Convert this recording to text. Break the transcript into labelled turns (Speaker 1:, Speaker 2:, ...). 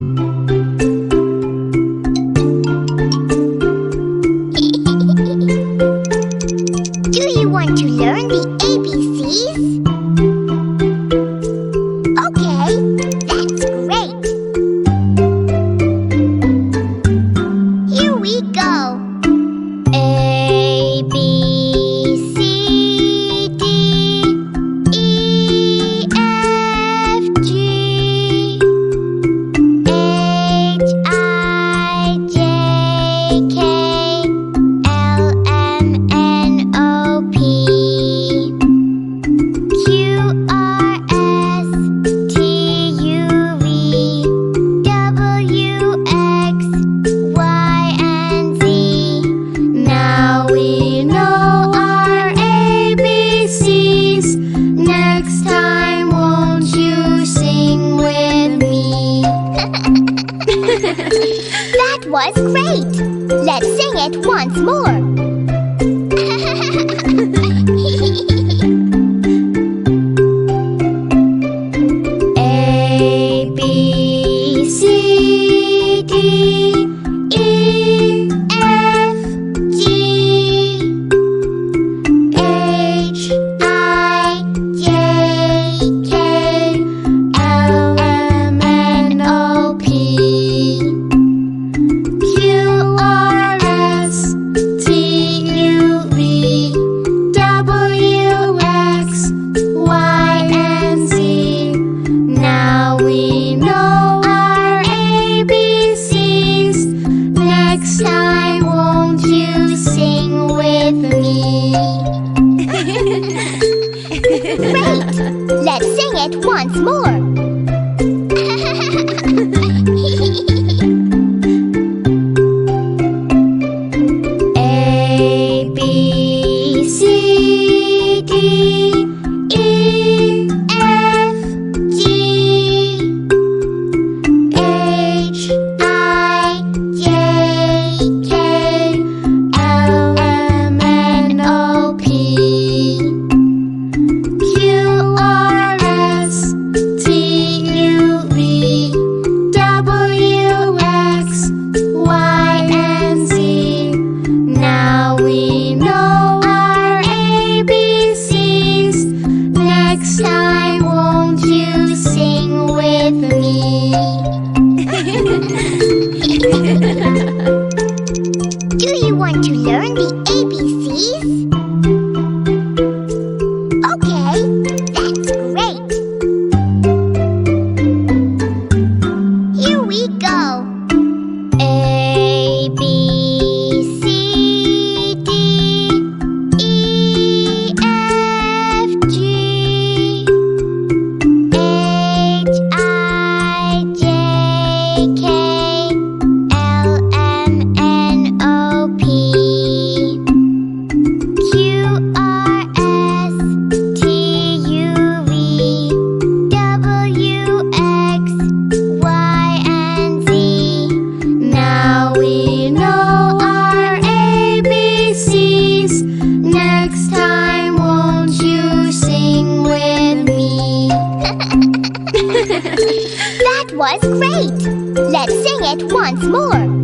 Speaker 1: Do you want to learn the ABCs? Okay, that's great. Here we go. A, B, C, D, E, F, G, H, I, J, K, L, M, N, O, P, Q, R, S, T, U, V, W, X, Y, and Z. Now we know our ABCs. Next time, won't you sing with me? That was great! Let's sing it once more. A, B, C, D, E, F, G, H, I, J, K, L, M, N, O, P, Q, R, S, T, U, V, W, X, Y, and Z. Now we know our ABCs. Next time, won't you sing with me? Great! Let's sing it once more. A, B, C, D, E, F, G, H, I, J, K, L, M, N, O, P, Q, R, S, T, U, V, W, X, Y, and Z. Now we know our ABCs. Next time, won't you sing with me? Do you want to learn the ABCs? Okay, that's great. Here we go. A, B, C, D, E, F, G, H, I, J, K, L, M, N, O, P, Q, R, S, T, U, V, W, X, Y, and Z. Now we know our ABCs. Next time, won't you sing with me? That was great! Let's sing it once more.